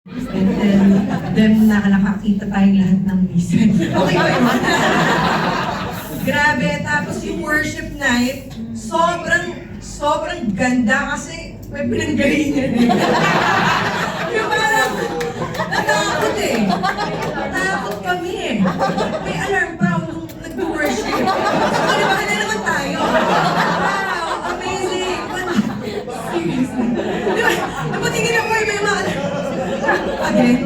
And then nakakita tayong lahat ng reason. Okay ba yun? Grabe, tapos yung worship night, sobrang ganda kasi may pinanggalingan eh. Yung parang, natakot eh. Natakot kami eh. May alarm pa ako nung nag-worship. So, kalibahan na naman tayo. Wow, amazing. Seriously. Di ba, napatingin ako may mga alarm. Again,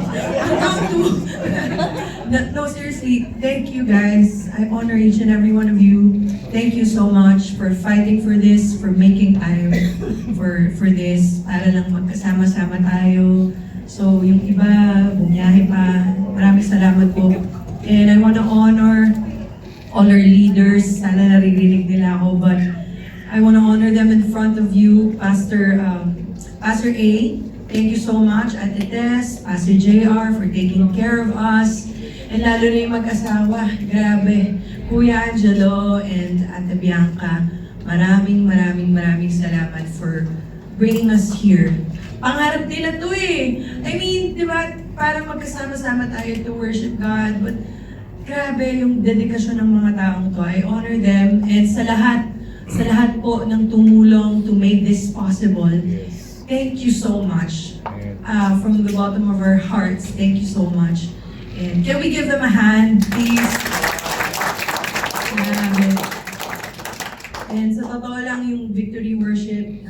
no, seriously, thank you guys. I honor each and every one of you. Thank you so much for fighting for this, for making time for this, para lang magkasama-sama tayo. So, yung iba, bumiyahe pa. Maraming salamat po. And I want to honor all our leaders. Sana naririnig nila ako, but I want to honor them in front of you. Pastor A, thank you so much, Ate Tess, Pastor JR, for taking care of us. And lalo na yung mag-asawa, grabe. Kuya Angelo and Ate Bianca, maraming salamat for bringing us here. Pangarap nila to eh. I mean, di ba, parang magkasama-sama tayo to worship God, but grabe yung dedikasyon ng mga taong to. I honor them, and sa lahat po ng tumulong to make this possible, thank you so much. From the bottom of our hearts, thank you so much. And can we give them a hand, please? And sa totoo lang yung Victory Worship,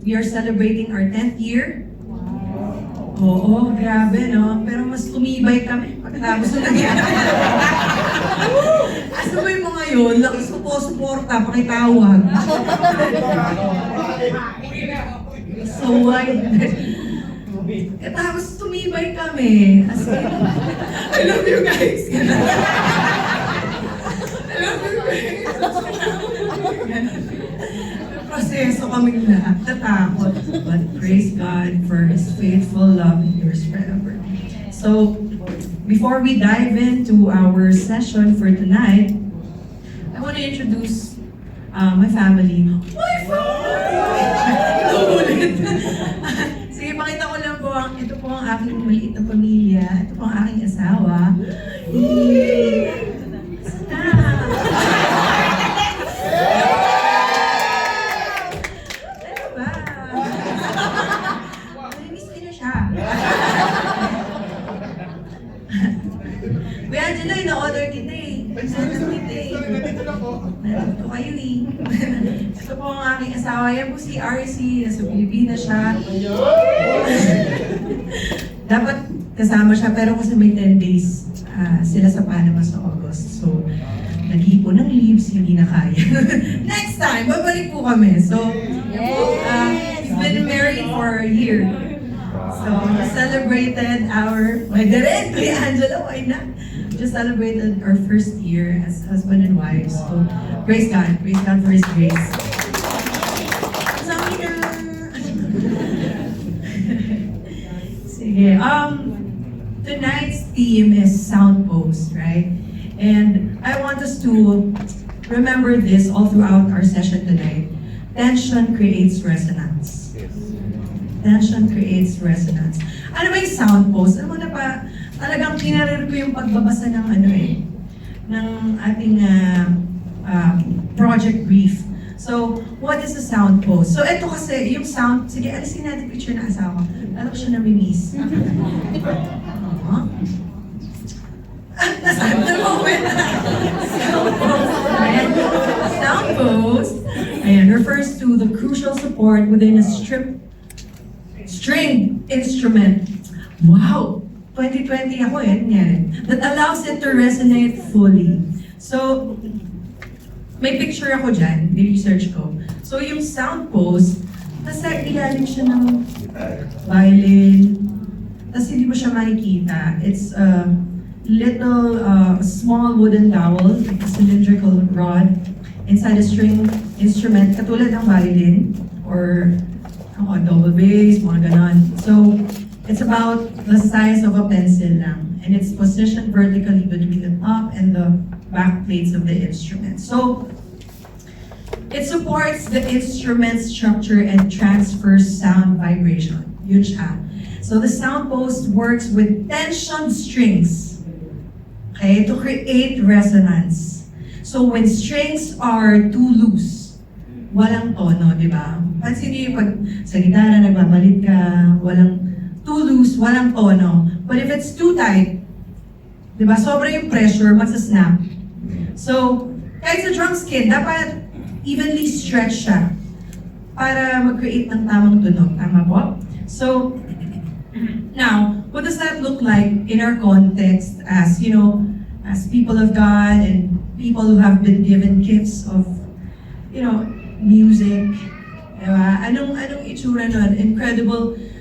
we are celebrating our 10th year. Oo, grabe no? Pero mas tumibay kami pagkatapos na nangyari. Asa ba yung mga yun? Lakas ko po, suporta, pakitawag. So wide. Tapos tumibay kami. As in, I love you guys. I love you guys. Proseso kaming lahat, natakot. But praise God for His faithful love and yours forever. So, before we dive into our session for tonight, I want to introduce my family. My family! Sige, pakita ko lang po, ito po ang aking maliit na pamilya. Ito po ang aking asawa. Kuya Angelo, ina-order kita eh. Nandito kayo eh. Ito po ang aking asawa. Yan po si RC. Nasa Pilipinas siya. Dapat kasama siya, pero kasi may 10 days sila sa Panama sa August. So, nag-iipon ng leaves, hindi na kaya. Next time, babalik po kami. So, he's been married for a year. So, we celebrated our, Kuya Angelo, why not? Just celebrated our first year as husband and wife. So, praise God for His grace. Sabi na! Sige, tonight's theme is Soundpost, right? And I want us to remember this all throughout our session tonight. Tension creates resonance. Tension creates resonance. Ano ba yung Soundpost? Ano mo na pa, talagang kinarir ko yung pagbabasa ng ng ating project brief. So, what is a Soundpost? So, ito kasi, yung sound, sige, alisin natin picture na asawa. Alam ko siya namimiss. That's the moment. Soundpost, ayan, refers to the crucial support within a string instrument. Wow! 2020 ako yan. That allows it to resonate fully. So, may picture ako dyan, ni-research ko. So, yung Soundpost, nasa ilalim siya ng violin, tapos hindi mo siya makikita. It's a little, small wooden dowel, like a cylindrical rod, inside a string instrument, katulad ng violin, or double bass, mga ganon. So, it's about the size of a pencil lang, and it's positioned vertically between the top and the back plates of the instrument. So, it supports the instrument structure and transfers sound vibration. Yun siya. So the sound post works with tensioned strings, okay, to create resonance. So when strings are too loose, walang tono, di ba? Pansin niyo yung pag sa gitara nagbabalit ka, walang too loose, walang tono. But if it's too tight, di ba, sobra yung pressure, magsasnap. So, kahit sa drum skin, dapat evenly stretch siya para mag-create ng tamang tunog. Tama po? So, now, what does that look like in our context as, you know, as people of God and people who have been given gifts of, you know, music? Diba? Anong itsura nun?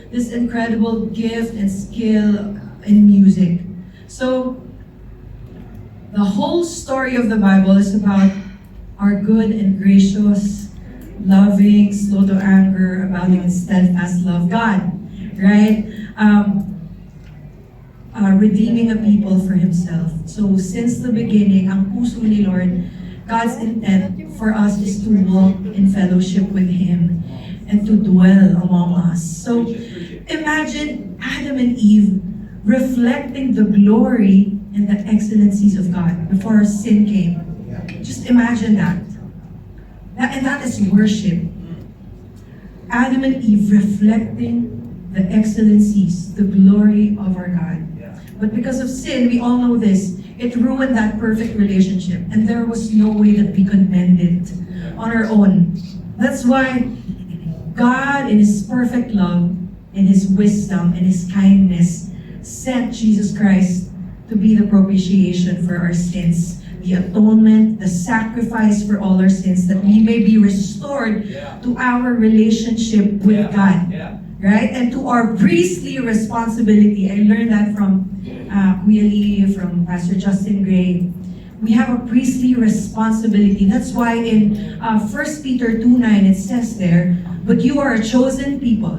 This incredible gift and skill in music. So, the whole story of the Bible is about our good and gracious, loving, slow to anger, abounding in steadfast love God, right? Redeeming a people for Himself. So since the beginning, ang puso ni Lord, God's intent for us is to walk in fellowship with Him and to dwell among us. So imagine Adam and Eve reflecting the glory and the excellencies of God before sin came. Just imagine that. And that is worship. Adam and Eve reflecting the excellencies, the glory of our God. But because of sin, we all know this, it ruined that perfect relationship. And there was no way that we could mend it on our own. That's why God, in His perfect love, in His wisdom, and His kindness, sent Jesus Christ to be the propitiation for our sins, the atonement, the sacrifice for all our sins, that we may be restored to our relationship with God, right? And to our priestly responsibility. I learned that from Kuya Lee, from Pastor Justin Gray. We have a priestly responsibility. That's why in 1 Peter 2:9 it says there, "But you are a chosen people,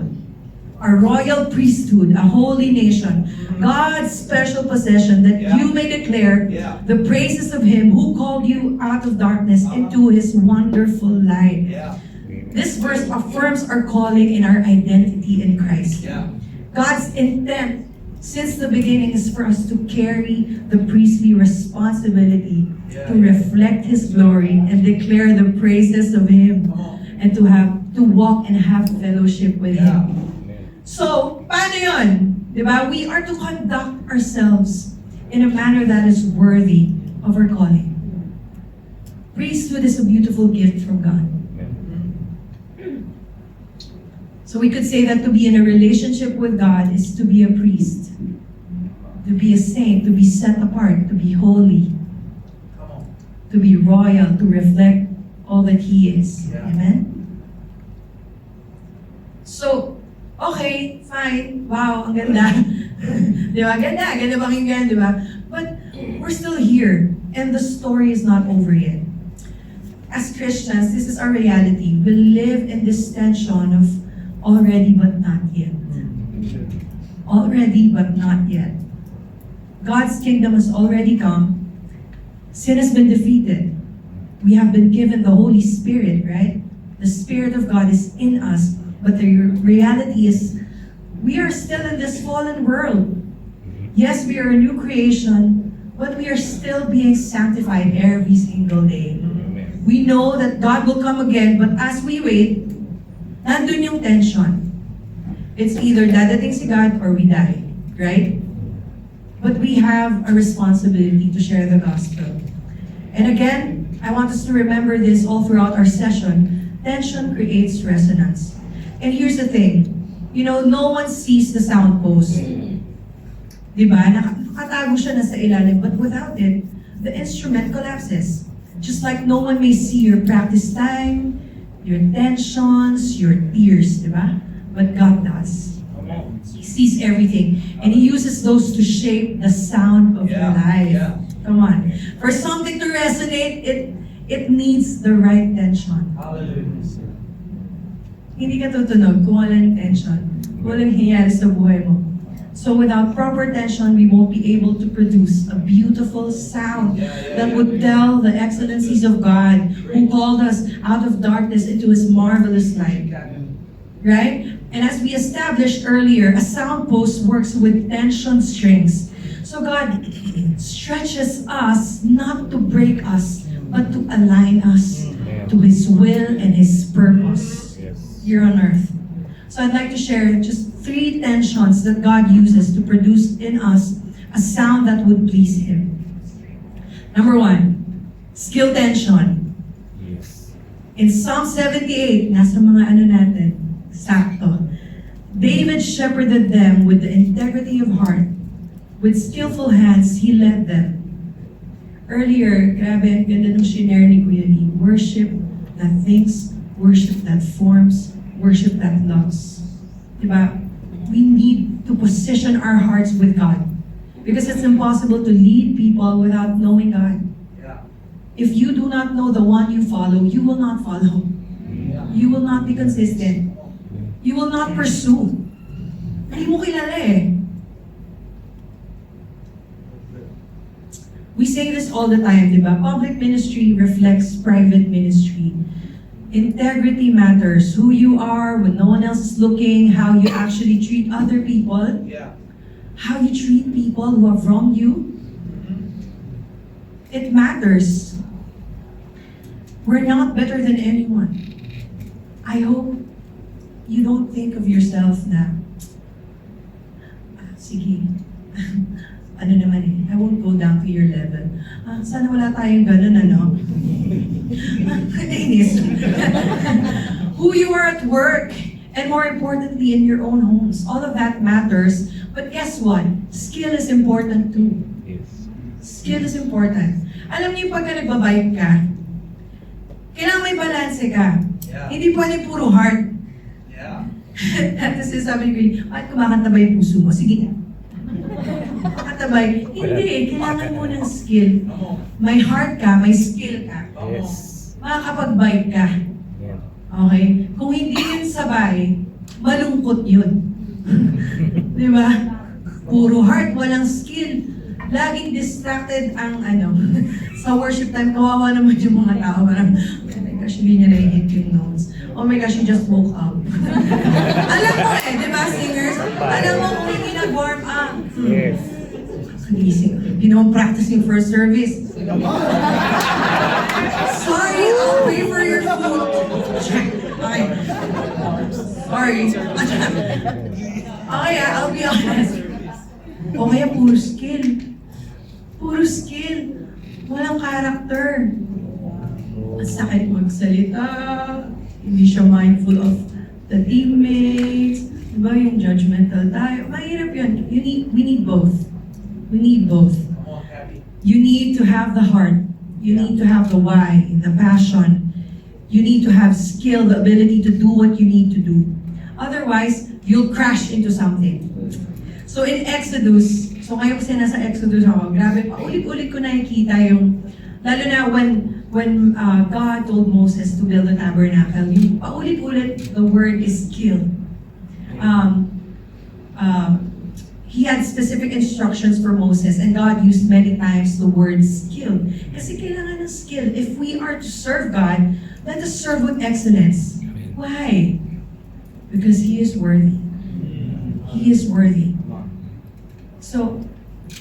a royal priesthood, a holy nation, God's special possession, that you may declare the praises of Him who called you out of darkness into His wonderful light." This verse affirms our calling in our identity in Christ. God's intent since the beginning is for us to carry the priestly responsibility to reflect His glory and declare the praises of Him and to walk and have fellowship with Him. So, paano yun? Diba? We are to conduct ourselves in a manner that is worthy of our calling. Priesthood is a beautiful gift from God. So we could say that to be in a relationship with God is to be a priest, to be a saint, to be set apart, to be holy, to be royal, to reflect all that He is. Amen? So, okay, fine, wow, ang ganda. Di ba? Ganda pakinggan, di ba? But we're still here, and the story is not over yet. As Christians, this is our reality. We live in this tension of already but not yet. Already but not yet. God's kingdom has already come. Sin has been defeated. We have been given the Holy Spirit, right? The Spirit of God is in us. But the reality is, we are still in this fallen world. Yes, we are a new creation, but we are still being sanctified every single day. We know that God will come again, but as we wait, nandun yung tension. It's either dadating si God or we die, right? But we have a responsibility to share the gospel. And again, I want us to remember this all throughout our session. Tension creates resonance. And here's the thing, you know, no one sees the sound post. Diba? Nakatago siya na sa ilalim, but without it, the instrument collapses. Just like no one may see your practice time, your tensions, your tears, diba? But God does. He sees everything. And He uses those to shape the sound of your life. Come on. For something to resonate, it needs the right tension. Hindi ka tutunog kung walang tension, walang nangyayari sa buhay mo. So without proper tension, we won't be able to produce a beautiful sound that would tell the excellencies of God who called us out of darkness into His marvelous light. Right? And as we established earlier, a sound post works with tension strings. So God stretches us not to break us, but to align us to His will and His purpose here on earth. So I'd like to share just 3 tensions that God uses to produce in us a sound that would please Him. Number 1, skill tension. In Psalm 78, nasa mga ano natin, sakto. David shepherded them with the integrity of heart. With skillful hands, he led them. Earlier, grabe, ganda ng shinare ni Kuya Lee. Worship that thinks, worship that forms, worship that loves. Diba? We need to position our hearts with God. Because it's impossible to lead people without knowing God. If you do not know the one you follow, you will not follow. You will not be consistent. You will not pursue. Hindi mo kilala eh. We say this all the time, di ba? Public ministry reflects private ministry. Integrity matters. Who you are when no one else is looking, how you actually treat other people, how you treat people who have wronged you. It matters. We're not better than anyone. I hope you don't think of yourself na, sige, ano naman eh, I won't go down to your level. Sana wala tayong ganun, ano? Kainis. Who you are at work, and more importantly, in your own homes. All of that matters. But guess what? Skill is important too. Skill is important. Alam niyo, pagka nagbabike ka, kailangan may balanse ka. Hindi pwede puro heart. At kasi sabi ni Kuya, bakit kumakanta ba yung puso mo? Sige nga. Katabay. Hindi, kailangan mo ng skill. May heart ka, may skill ka. Makakapag-bike ka. Okay? Kung hindi yun sabay, malungkot yun. Di ba? Puro heart, walang skill. Laging distracted ang ano. Sa worship time, kawawa naman yung mga tao. Parang, oh my gosh, hindi niya na-hit yung notes. Oh my gosh, you just woke up. Alam mo eh, di ba, singers? Alam mo kung hindi nag-warm up. Yes. Gising. Practice yung first service. Sorry, I'll pay for your food. Okay. Sorry. Okay, I'll be honest. O kaya puro skill. Puro skill. Walang character. Ang sakit magsalita. Hindi siya mindful of the teammates. Diba yung judgmental tayo? Mahirap yun. We need both. We need both. You need to have the heart. You need to have the why, the passion. You need to have skill, the ability to do what you need to do. Otherwise, you'll crash into something. So in Exodus, so ngayon kasi nasa Exodus ako, grabe, paulit-ulit ko nakikita yung, lalo na when God told Moses to build the tabernacle, yung paulit-ulit, the word is skill. He had specific instructions for Moses, and God used many times the word skill. Kasi kailangan ng skill. If we are to serve God, let us serve with excellence. Why? Because He is worthy. He is worthy. So,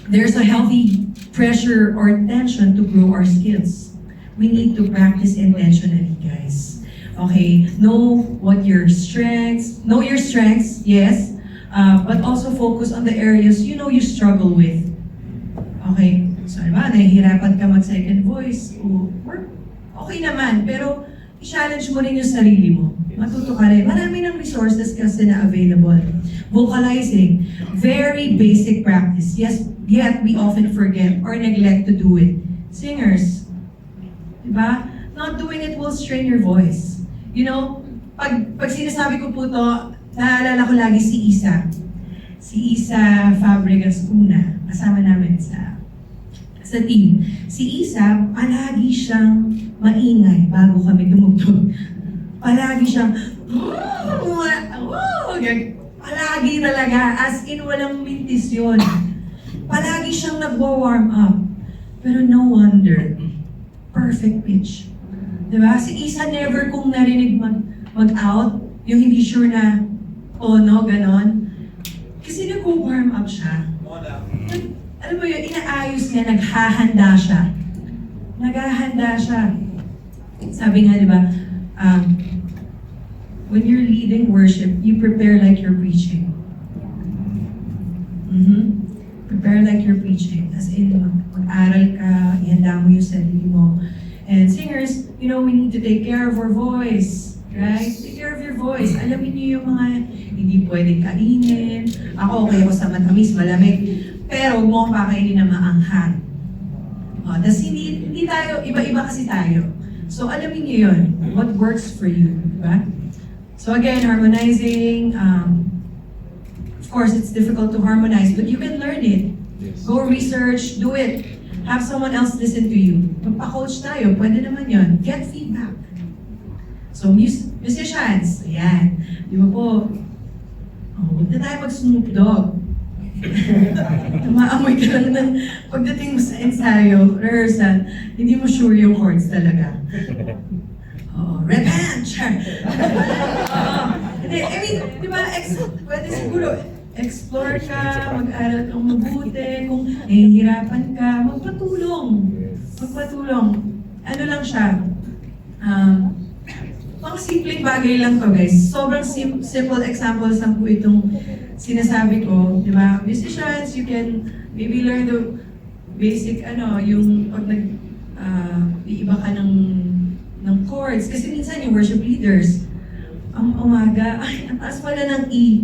there's a healthy pressure or tension to grow our skills. We need to practice intentionally, guys. Okay? Know your strengths, yes. But also focus on the areas you know you struggle with. Okay? So, diba, nahihirapan ka mag-second voice, okay naman, pero i-challenge mo rin yung sarili mo. Matuto ka rin. Marami ng resources kasi na available. Vocalizing, very basic practice. Yes, yet we often forget or neglect to do it. Singers, diba? Not doing it will strain your voice. You know, pag sinasabi ko po to, naalala ko lagi si Isa. Si Isa Fabregas una, kasama namin sa team. Si Isa, palagi siyang maingay bago kami tumugtog. Palagi siyang, palagi talaga, as in walang mintis yun. Palagi siyang nagwa-warm up. Pero no wonder, perfect pitch. Diba? Si Isa never kong narinig mag-out, yung hindi sure na tono, ganon. Kasi nag-warm up siya. Alam mo yun, inaayos niya, naghahanda siya. Naghahanda siya. Sabi nga, di ba, when you're leading worship, you prepare like you're preaching. Prepare like you're preaching. As in, mag-aral ka, ihanda mo yung sarili mo. And singers, you know, we need to take care of our voice. Right? Take care of your voice. Alamin niyo yung mga hindi pwedeng kainin. Ako, okay ako sa matamis, malamig. Pero huwag mo akong pakainin na maanghang. Tapos hindi tayo, iba-iba kasi tayo. So alamin niyo yun. What works for you. Diba? So again, harmonizing. Of course, it's difficult to harmonize, but you can learn it. Yes. Go research, do it. Have someone else listen to you. Magpa-coach tayo, pwede naman yun. Get feedback. So, musicians, ayan. Di ba po, huwag na tayo mag-Snoop Dogg. Tumaamoy ka lang ng pagdating mo sa ensayo, rehearsal, hindi mo sure yung chords talaga. Repent! Hindi, I mean, di ba, pwede siguro, explore ka, mag-aral kang mabuti, kung nahihirapan ka, magpatulong. Magpatulong. Ano lang siya, mga simpleng bagay lang to, guys. Sobrang simple examples lang po itong sinasabi ko, di ba? Musicians, you can maybe learn the basic, yung pag iiba ka ng chords. Kasi minsan yung worship leaders, ang umaga, ay, ang taas pala ng E.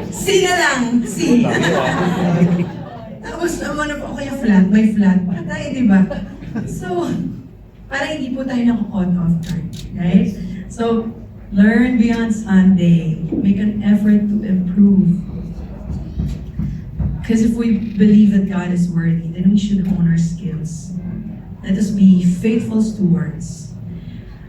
C na lang, C. Tapos naman po, kaya flat, may flat. Patay, di ba? So, para hindi po tayo naka-caught off guard, right? So, learn beyond Sunday. Make an effort to improve. Because if we believe that God is worthy, then we should hone our skills. Let us be faithful stewards.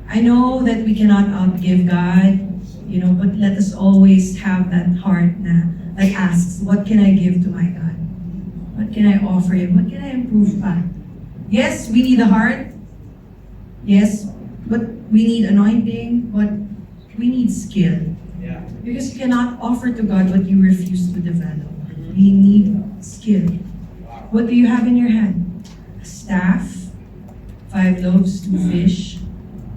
I know that we cannot outgive God, but let us always have that heart that asks, what can I give to my God? What can I offer Him? What can I improve pa? Yes, we need a heart. Yes, but we need anointing, but we need skill. Yeah. Because you cannot offer to God what you refuse to develop. We need skill. What do you have in your hand? A staff, 5 loaves, 2 fish.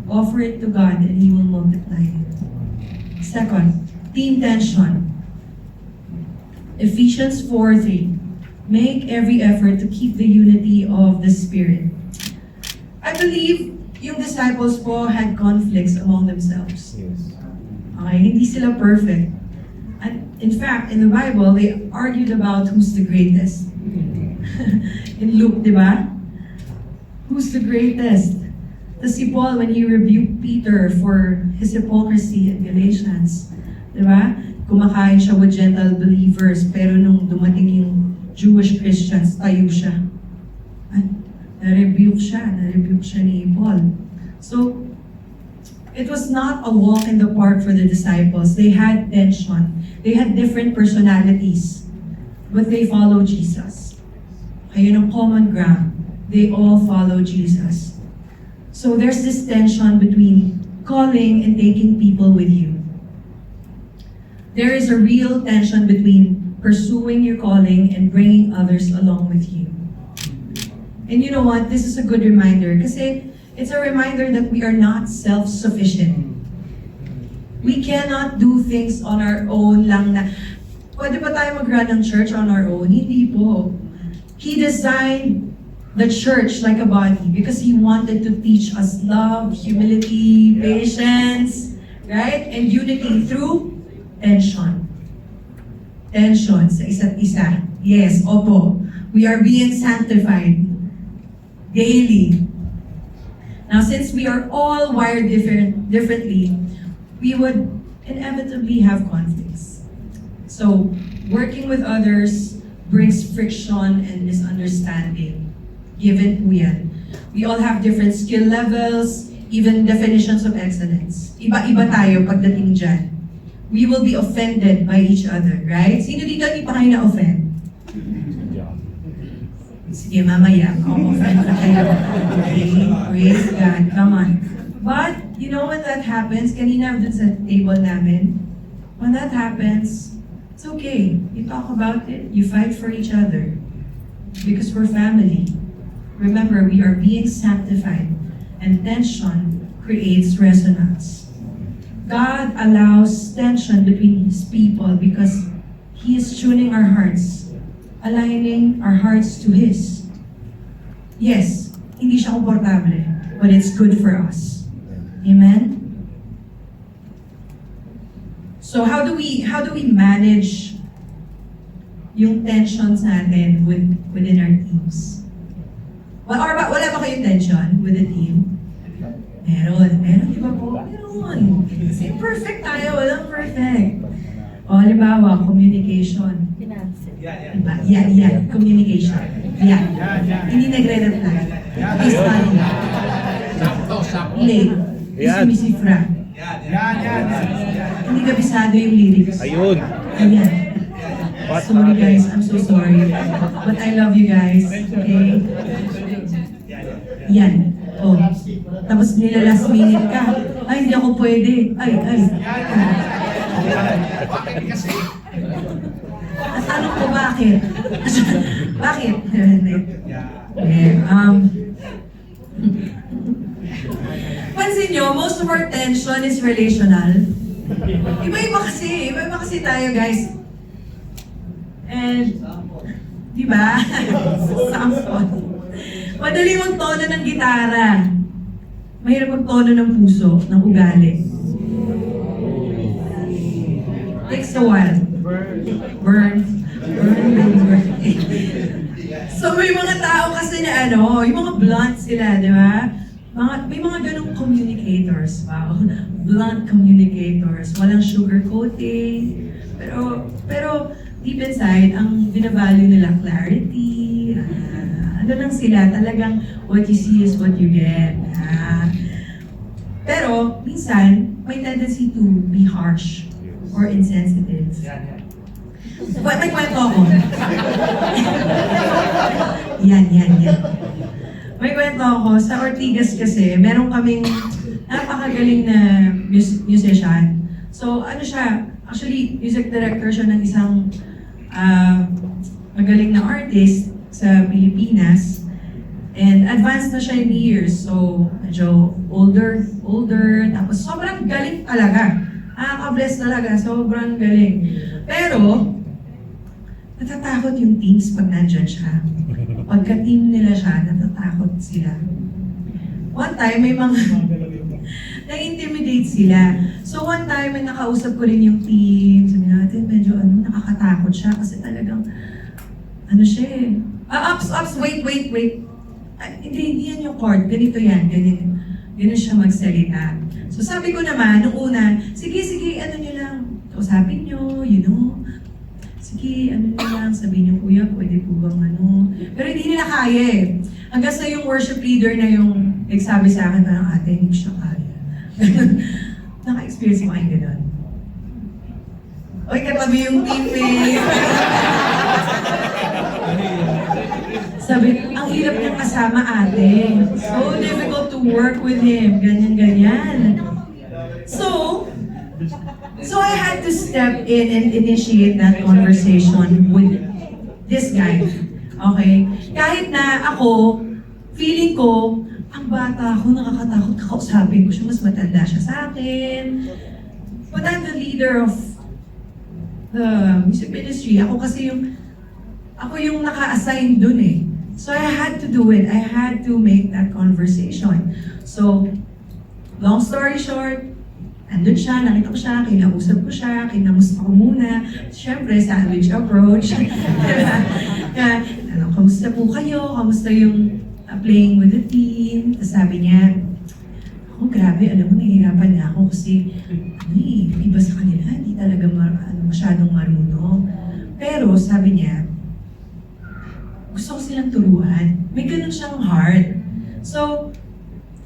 Offer it to God and He will multiply it. Second, team tension. Ephesians 4:3. Make every effort to keep the unity of the Spirit. I believe yung disciples po had conflicts among themselves. Yes. Okay, hindi sila perfect. And in fact, in the Bible, they argued about who's the greatest. In Luke, di ba? Who's the greatest? Tapos si Paul, when he rebuked Peter for his hypocrisy in Galatians, di ba? Kumakain siya with Gentile believers, pero nung dumating yung Jewish Christians, tayo siya. Na-rebuke siya ni Paul. So, it was not a walk in the park for the disciples. They had tension. They had different personalities. But they followed Jesus. Ayun ang common ground. They all follow Jesus. So there's this tension between calling and taking people with you. There is a real tension between pursuing your calling and bringing others along with you. And you know what? This is a good reminder kasi it's a reminder that we are not self-sufficient. We cannot do things on our own lang na, pwede ba tayo mag-run ng church on our own? Hindi po. He designed the church like a body because He wanted to teach us love, humility, patience, right? And unity through tension. Tension sa isa't isa. Yes, opo. We are being sanctified daily. Now, since we are all wired differently, we would inevitably have conflicts. So, working with others brings friction and misunderstanding. Given po yan. We all have different skill levels, even definitions of excellence. Iba-iba tayo pagdating dyan. We will be offended by each other, right? Sino dito hindi pa kayo na-offend? Sige, mamaya. Offend na kayo. Okay? Praise God. Come on. But, you know when that happens, kanina dun sa table namin, when that happens, it's okay. You talk about it, you fight for each other. Because we're family. Remember, we are being sanctified, and tension creates resonance. God allows tension between His people because He is tuning our hearts, aligning our hearts to His. Yes, hindi siya komportable, but it's good for us. Amen? So how do we manage yung tensions natin within our teams? Wala ba kayong tension with the team? Meron, di ba po? Meron. Kasi perfect tayo, walang perfect. O, halimbawa, communication. Diba? Yan, communication. Yan. Hindi nagre-reply. Is funny. Late. Sumisifra. Hindi kabisado yung lyrics. Ayun. Ayan. Sorry guys, I'm so sorry. But I love you guys. Okay? Yan. Oh. Tapos nila last minute ka. Ay, hindi ako pwede. Ay. At tanong ko bakit? Bakit? Pansin nyo, most of our tension is relational. Iba-iba kasi tayo guys. And, di ba? Samson. Madali magtono ng gitara. Mahirap magtono ng puso, ng ugali. Takes a while. Burn. So may mga tao kasi na yung mga blunt sila, di ba? May mga ganong communicators. Wow. Blunt communicators. Walang sugarcoating. Pero deep inside, ang binavalue nila clarity. Ano lang sila, talagang what you see is what you get. Pero minsan, may tendency to be harsh or insensitive. May kwento ako. Yan. May kwento ako. Sa Ortigas kasi, meron kaming napakagaling na musician. So, siya, actually, music director siya ng isang magaling na artist sa Pilipinas. And advanced na siya in years. So, medyo older. Tapos, sobrang galing talaga. Nakaka-bless talaga. Sobrang galing. Pero, natatakot yung teams pag nandyan siya. Pagka-team nila siya, natatakot sila. One time, may mga na-intimidate sila. So one time, may nakausap ko rin yung team. Sabi natin, medyo nakakatakot siya kasi talagang, siya eh. Ups, wait. Hindi yan yung chord. Ganito yan. Ganun siya magsalita. So sabi ko naman, nung una, sige, nyo lang. Kausapin nyo, sige, nyo lang, sabihin nyo, kuya, pwede po bang Pero hindi nila kaya eh. Hanggang sa yung worship leader na yung nagsabi sa akin, parang ate, hindi siya kaya. Naka-experience mo kayo gano'n. Oy, katabi yung teammate. Sabi, ang hirap niyang kasama ate. So difficult to work with him. Ganyan. So I had to step in and initiate that conversation with this guy. Okay? Kahit na ako, feeling ko, ang bata ako, nakakatakot kakausapin ko siya, mas matanda siya sa akin. But I'm the leader of the music ministry. Ako yung naka-assign dun eh. So I had to do it. I had to make that conversation. So, long story short, andun siya, nakita ko siya, kinausap ko siya, kinamusta ko muna. Siyempre, sandwich approach. Kamusta po kayo? Kamusta yung playing with the team? Tapos sabi niya, grabe, alam mo, nahihirapan na ako kasi, iba sa kanila, hindi talaga masyadong marunong. Pero, sabi niya, gusto ko silang turuan. May ganun siyang heart. So,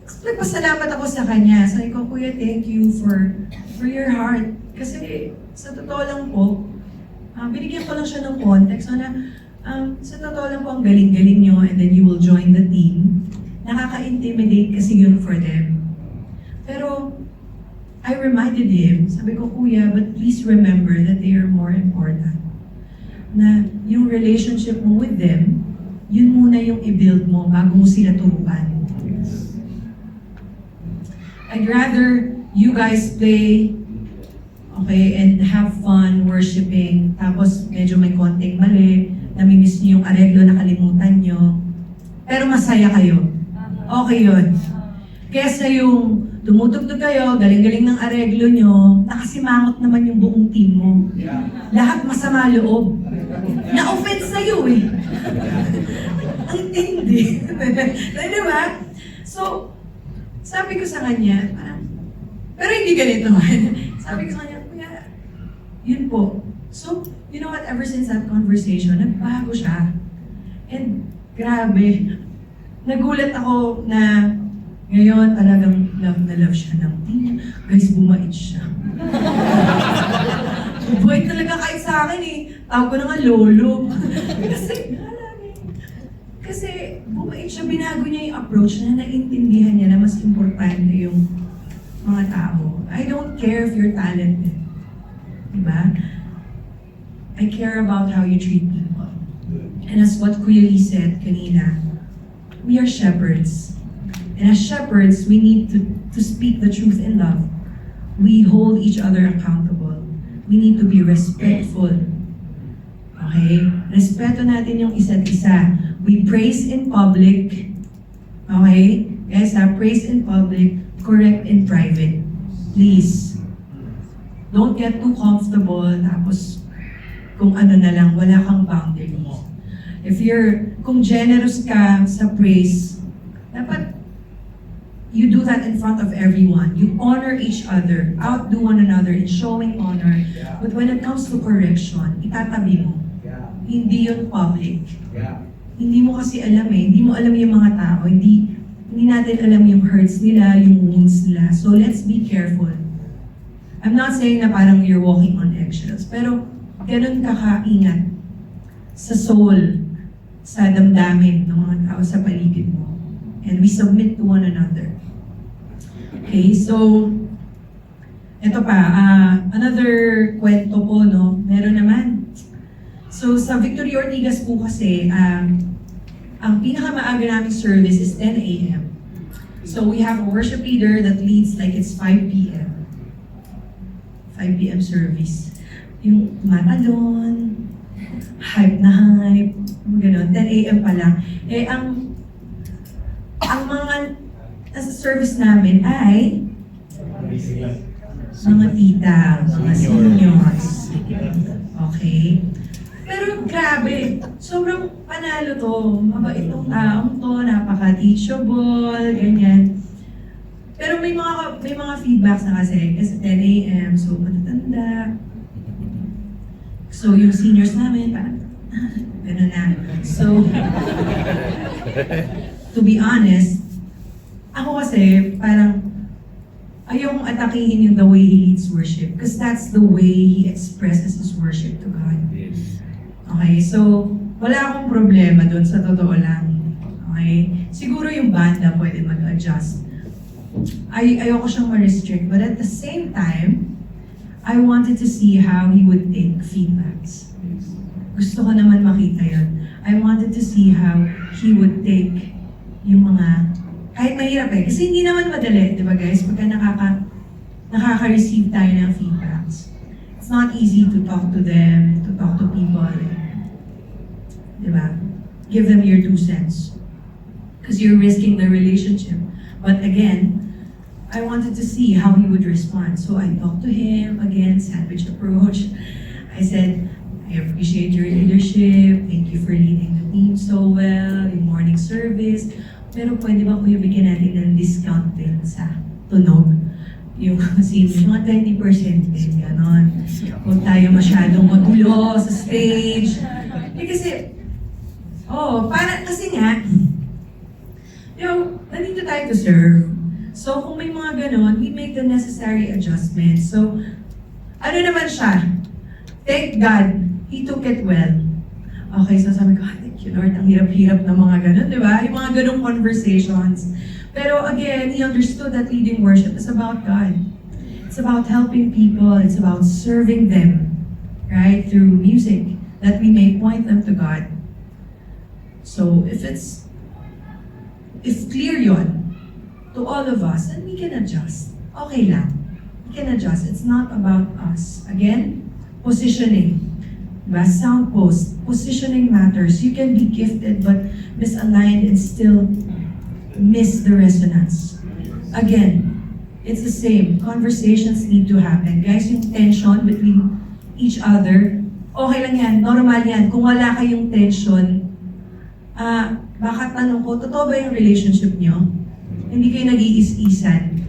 nagpasalamat ako sa kanya. Sabi ko, Kuya, thank you for your heart. Kasi, sa totoo lang po, binigyan ko lang siya ng context na, sa totoo lang po, ang galing-galing nyo and then you will join the team. Nakaka-intimidate kasi yun for them. Pero, I reminded him, sabi ko, Kuya, but please remember that they are more important. Na yung relationship mo with them, yun muna yung i-build mo bago mo sila turuan. I'd rather you guys play, okay, and have fun worshiping, tapos medyo may konting mali, namimiss niyo yung areglo, nakalimutan niyo, pero masaya kayo. Okay yun. Kesa yung tumutugtog kayo, galing-galing ng areglo nyo, nakasimangot naman yung buong team mo. Lahat masama loob. Na-offend sa'yo eh. Ang tindi. Di ba? So, sabi ko sa kanya, parang, pero hindi ganito. Sabi ko sa kanya, Kuya, yun po. So, you know what, ever since that conversation, nagbago siya. And, grabe. Nagulat ako na ngayon talagang love na love siya ng team. Guys, bumait siya. Bumait talaga kahit sa akin eh. Tawag ko na nga lolo. Kasi bumait siya, binago niya yung approach na naintindihan niya na mas importante yung mga tao. I don't care if you're talented. Diba? I care about how you treat people. And as what Kuya Lee said kanina, we are shepherds. And as shepherds, we need to speak the truth in love. We hold each other accountable. We need to be respectful. Okay? Respeto natin yung isa't isa. We praise in public. Okay? Guys, praise in public, correct in private. Please. Don't get too comfortable, tapos kung ano na lang, wala kang boundaries. Kung generous ka sa praise, dapat you do that in front of everyone. You honor each other, outdo one another in showing honor. But when it comes to correction, itatabi mo. Hindi yun public. Hindi mo kasi alam eh. Hindi mo alam yung mga tao. Hindi natin alam yung hurts nila, yung wounds nila. So let's be careful. I'm not saying na parang you're walking on eggshells, pero ganun ka kaingat sa soul, sa damdamin ng mga tao sa paligid mo. And we submit to one another. Okay, so, eto pa, another kwento po, no? Meron naman. So, sa Victory Ortigas po kasi, ang pinakamaaga naming service is 10 a.m. So, we have a worship leader that leads like it's 5 p.m. 5 p.m. service. Yung matalon, hype na hype, gano'n, 10 a.m. pa lang. Eh, ang mga nasa service namin ay mga tita, mga seniors. Okay? Pero grabe, sobrang panalo to. Mabait tong taong to, napaka-teachable, ganyan. Pero may mga feedbacks na kasi 10 a.m., so matatanda. So yung seniors namin, parang, gano'n na. So, to be honest, ako kasi parang ayong atakihin yung the way he leads worship because that's the way he expresses his worship to God. Yes. Okay, so wala akong problema doon sa totoo lang. Okay? Siguro yung banda pwede mag-adjust. Ayoko siyang ma-restrict, but at the same time, I wanted to see how he would take feedbacks. Gusto ko naman makita yun. I wanted to see how he would take yung mga, kahit mahirap eh, kasi hindi naman madali, di ba guys, pagka nakaka-receive tayo ng feedbacks. It's not easy to talk to them, to talk to people, di ba? Give them your 2 cents. Because you're risking the relationship. But again, I wanted to see how he would respond. So I talked to him, again, sandwich approach. I said, I appreciate your leadership, thank you for leading the team so well, yung morning service. Pero pwede ba kuya bigyan natin ng discount din sa tunog? Yung kasi mga 20% din, gano'n. Huwag tayo masyadong magulo sa stage. Kasi, kasi nga, nandito tayo to serve. So kung may mga gano'n, we make the necessary adjustments. So, ano naman siya? Thank God, he took it well. Okay, so sabi ko, thank you Lord, ang hirap-hirap ng mga ganun, di ba? Yung mga ganung conversations. Pero again, he understood that leading worship is about God. It's about helping people. It's about serving them, right? Through music, that we may point them to God. So if clear yon to all of us, then we can adjust. Okay lang. We can adjust. It's not about us. Again, positioning. Diba? Sound post. Positioning matters. You can be gifted but misaligned and still miss the resonance. Again, it's the same. Conversations need to happen. Guys, yung tension between each other, okay lang yan, normal yan. Kung wala kayong tension, baka tanong ko, totoo ba yung relationship nyo? Hindi kayo nag-iis-isan.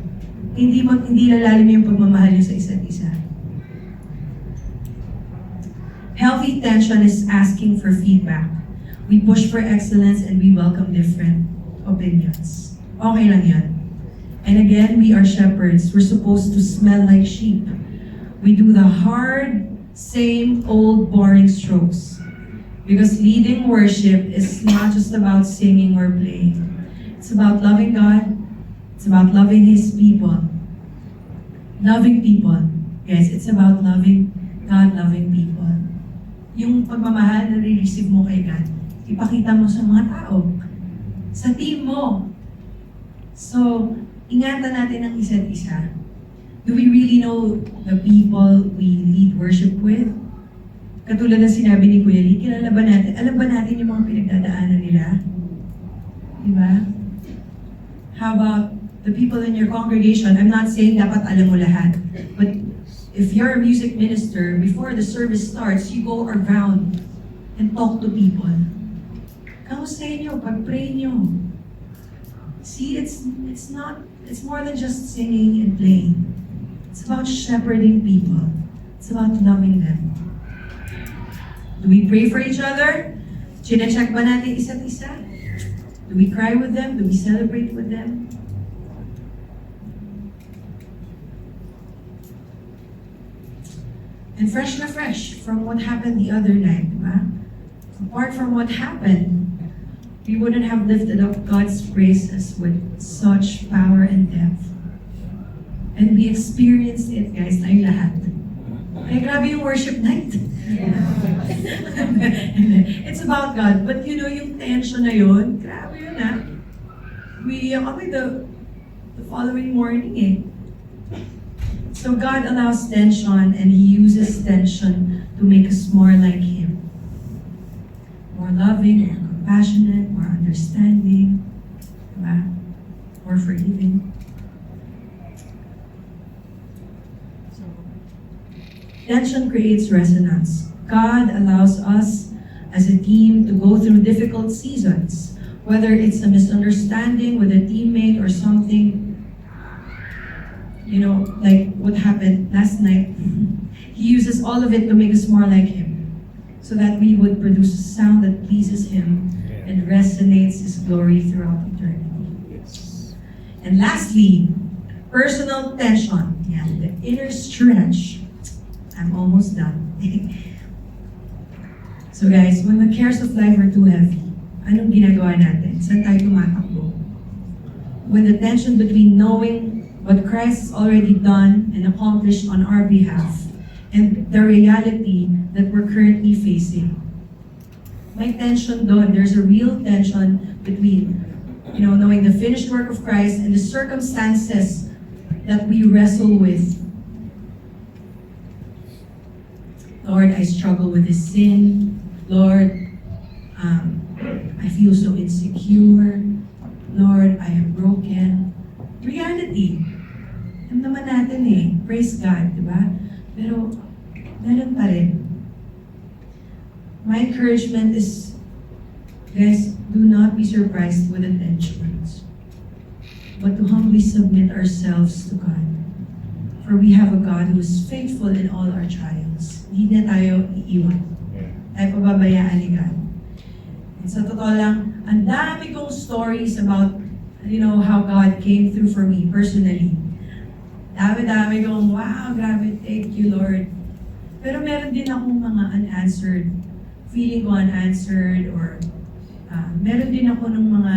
Hindi lalalim yung pagmamahal nyo sa isa't isa. Healthy tension is asking for feedback. We push for excellence and we welcome different opinions. Okay lang yan. And again, we are shepherds. We're supposed to smell like sheep. We do the hard, same old boring strokes. Because leading worship is not just about singing or playing. It's about loving God. It's about loving His people. Loving people. Guys, it's about loving God, loving people. Yung pagmamahal na re-receive mo kay God, ipakita mo sa mga tao, sa team mo. So, ingatan natin ang isa't isa. Do we really know the people we lead worship with? Katulad ng sinabi ni Kuya Lee, kilala ba natin? Alam ba natin yung mga pinagdadaanan nila? Diba? How about the people in your congregation? I'm not saying dapat alam mo lahat. But if you're a music minister, before the service starts, you go around and talk to people. Kamusta nyo? Pag-pray nyo. See, it's more than just singing and playing. It's about shepherding people. It's about loving them. Do we pray for each other? Chine-check ba natin isa't isa? Do we cry with them? Do we celebrate with them? And fresh na fresh from what happened the other night, diba? Apart from what happened, we wouldn't have lifted up God's praises with such power and depth. And we experienced it, guys, tayong lahat. Ay, grabe yung worship night. It's about God. But you know, yung tension na yun, grabe yun ah. We kami the following morning eh. So God allows tension and He uses tension to make us more like Him. More loving, more compassionate, more understanding, diba? More forgiving. Tension creates resonance. God allows us as a team to go through difficult seasons, whether it's a misunderstanding with a teammate or something, you know, like what happened last night. He uses all of it to make us more like Him, so that we would produce a sound that pleases Him and resonates His glory throughout eternity. And lastly, personal tension. Yeah, the inner stretch. I'm almost done. So guys, when the cares of life are too heavy, anong ginagawa natin? Saan tayo tumatakbo? When the tension between knowing what Christ has already done and accomplished on our behalf and the reality that we're currently facing. May tension doon. There's a real tension between, you know, knowing the finished work of Christ and the circumstances that we wrestle with. Lord, I struggle with this sin. Lord, I feel so insecure. Lord, I am broken. Reality. Alam naman natin eh. Praise God, di ba? Pero, meron pa rin. My encouragement is, guys, do not be surprised with the tensions, but to humbly submit ourselves to God. For we have a God who is faithful in all our trials. Hindi na tayo iiwan. Tayo pababayaan ni God. And sa totoo lang, ang dami kong stories about, you know, how God came through for me personally. Dami-dami kong, wow, grabe, thank you, Lord. Pero meron din akong mga unanswered, feeling ko unanswered, or meron din ako ng mga,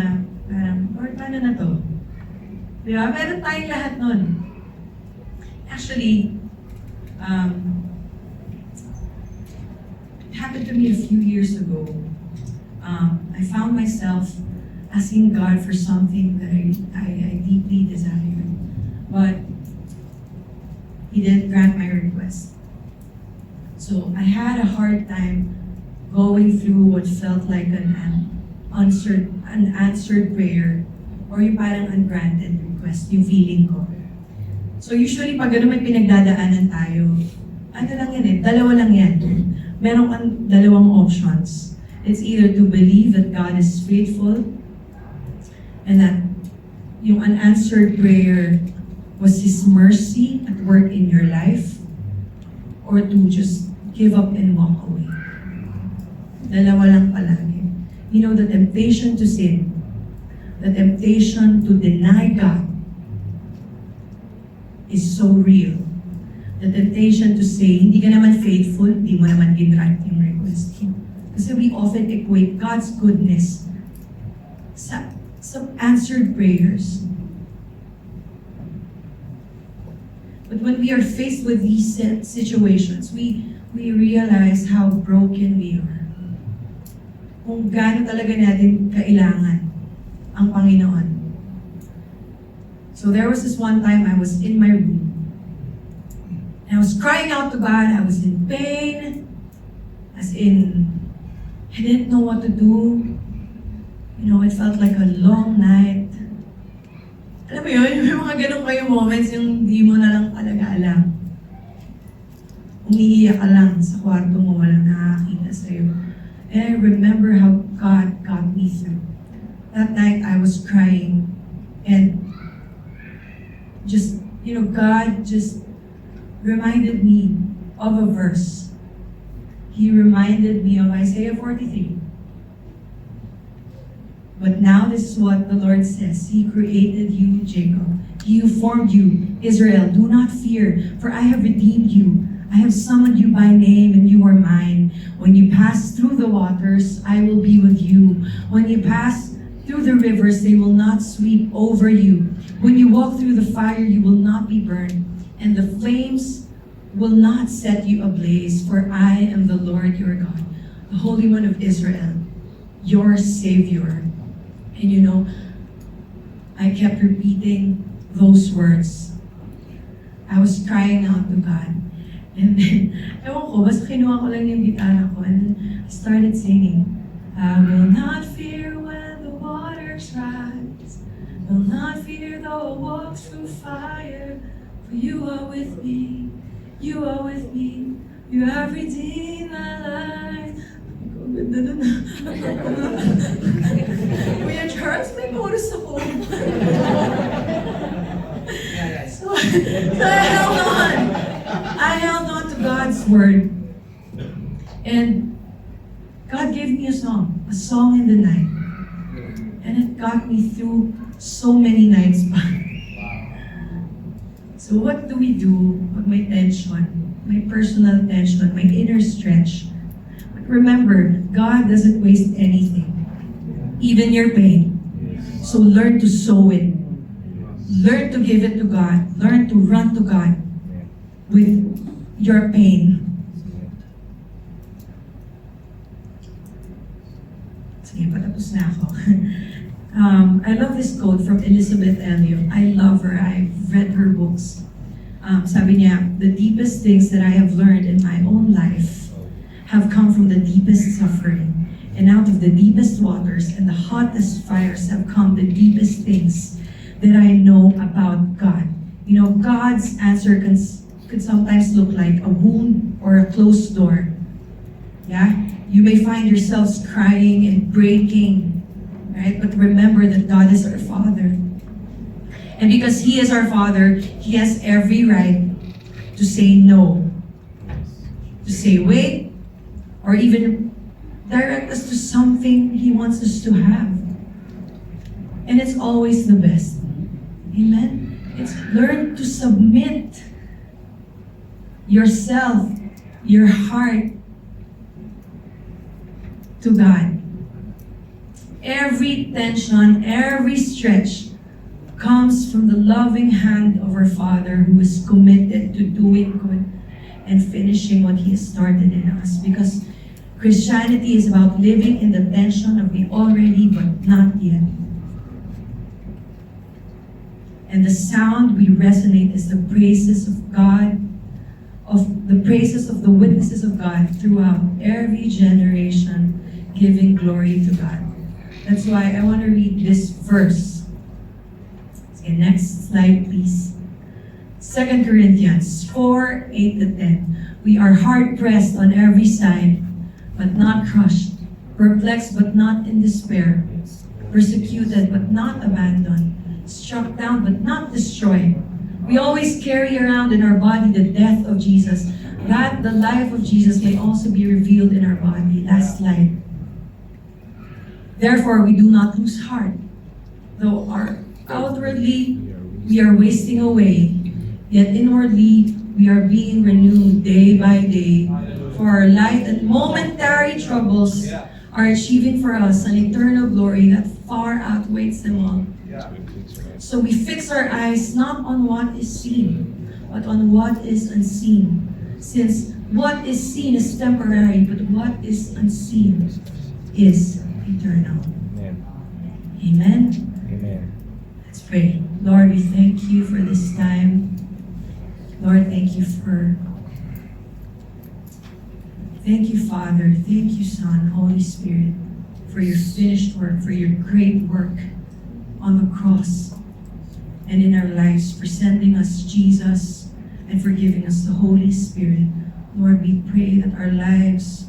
parang, Lord, paano na to? Di ba? Meron tayong lahat nun. Actually, it happened to me a few years ago. I found myself asking God for something that I deeply desired. But He didn't grant my request. So I had a hard time going through what felt like an unanswered prayer or yung parang ungranted request, yung feeling ko. So usually pag ano may pinagdadaanan tayo, ano lang yan dalawa lang yan. Meron kang dalawang options. It's either to believe that God is faithful and that yung unanswered prayer was His mercy at work in your life, or to just give up and walk away. Dalawa lang palagi. You know, the temptation to sin, the temptation to deny God is so real. The temptation to say, hindi ka naman faithful, hindi mo naman ginrant yung request mo. Kasi we often equate God's goodness sa answered prayers. But when we are faced with these situations, we realize how broken we are. Kung gaano talaga natin kailangan ang Panginoon. So there was this one time I was in my room. And I was crying out to God. I was in pain. As in, I didn't know what to do. You know, it felt like a long night. Alam mo yun, yung mga ganun kayo moments yung di mo na lang talaga alam. Umiiyak ka lang sa kwarto mo, walang nakakita sa'yo. And I remember how God got me through. That night, I was crying. And just, you know, God just reminded me of a verse. He reminded me of Isaiah 43. But now this is what the Lord says. He created you, Jacob. He who formed you, Israel. Do not fear, for I have redeemed you. I have summoned you by name, and you are mine. When you pass through the waters, I will be with you. When you pass through the rivers, they will not sweep over you. When you walk through the fire, you will not be burned, and the flames will not set you ablaze, for I am the Lord your God, the Holy One of Israel, your Savior. And you know, I kept repeating those words. I was crying out to God. And then, ewan ko, basta kinuha ko lang yung gitara ko, and then I started singing. I will not fear when the waters rise. Will not fear though I walk through fire. For you are with me. You are with me. You have redeemed my life. Ganda nun. Kuya Charles, may chorus ako. So I held on. I held on to God's word. And God gave me a song in the night. And it got me through so many nights pa. So what do we do pag may tension, may personal tension, may inner stretch? But remember, God doesn't waste anything, even your pain. So learn to sow it. Learn to give it to God. Learn to run to God with your pain. Sige, patapos na ako. I love this quote from Elizabeth Elliot. I love her. I've read her books. Sabi niya, the deepest things that I have learned in my own life have come from the deepest suffering. And out of the deepest waters and the hottest fires have come the deepest things that I know about God. You know, God's answer could sometimes look like a wound or a closed door. Yeah? You may find yourselves crying and breaking, right? But remember that God is our Father. And because He is our Father, He has every right to say no. To say wait, or even direct us to something He wants us to have. And it's always the best. Amen? It's learn to submit yourself, your heart to God. Every tension, every stretch comes from the loving hand of our Father who is committed to doing good and finishing what He has started in us. Because Christianity is about living in the tension of the already but not yet. And the sound we resonate is the praises of God, of the praises of the witnesses of God throughout every generation, giving glory to God. That's why I want to read this verse. Okay, next slide, please. 2 Corinthians 4:8-10. We are hard-pressed on every side, but not crushed, perplexed but not in despair, persecuted but not abandoned, struck down but not destroyed. We always carry around in our body the death of Jesus, that the life of Jesus may also be revealed in our body. Last slide. Therefore, we do not lose heart, though outwardly we are wasting away, yet inwardly we are being renewed day by day. For our light and momentary troubles are achieving for us an eternal glory that far outweighs them all. So we fix our eyes not on what is seen, but on what is unseen. Since what is seen is temporary, but what is unseen is eternal. Amen. Amen. Let's pray. Lord, we thank you for this time. Lord, thank you, Father. Thank you, Son, Holy Spirit, for your finished work, for your great work on the cross and in our lives, for sending us Jesus and for giving us the Holy Spirit. Lord, we pray that our lives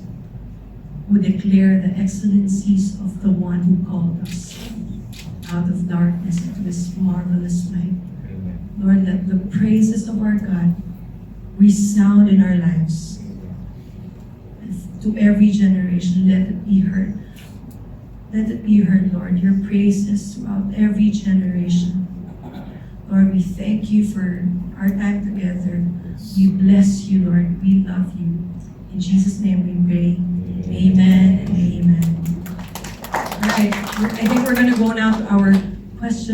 would declare the excellencies of the one who called us out of darkness into this marvelous light. Amen. Lord, let the praises of our God resound in our lives. And to every generation, let it be heard. Let it be heard, Lord, your praises throughout every generation. Lord, we thank you for our time together. We bless you, Lord. We love you. In Jesus' name we pray. Amen and amen. All right, I think we're going to go now to our question.